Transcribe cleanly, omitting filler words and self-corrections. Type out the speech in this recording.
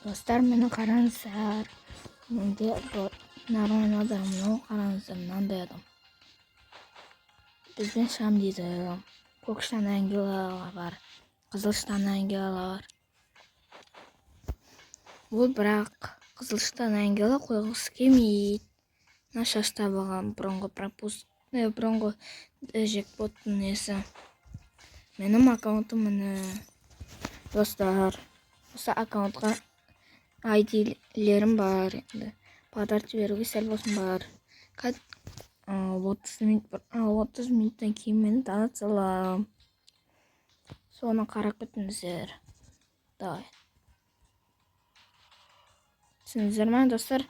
Dostlar beni karanser. Şimdi bu narın adamını karanserden dayadım. Bizden Şam dedim. Kokuştan Angilalar var. Kızılıştan Angilalar var. Bu бірақ Kızılıştan Angila koyğusu kelmeydi. Нашашта болған бұрынғы бұрынғы джекпоттың несі. Менің аккаунтым міне. Достар, осы аккаунтқа ID-лерім бар. Подарок беруге сәл болсын бар. 30 минуттан кейін мені танып салам. Соны қарап кетіңіздер. Давай. Түсіндіңіздер ме, достар?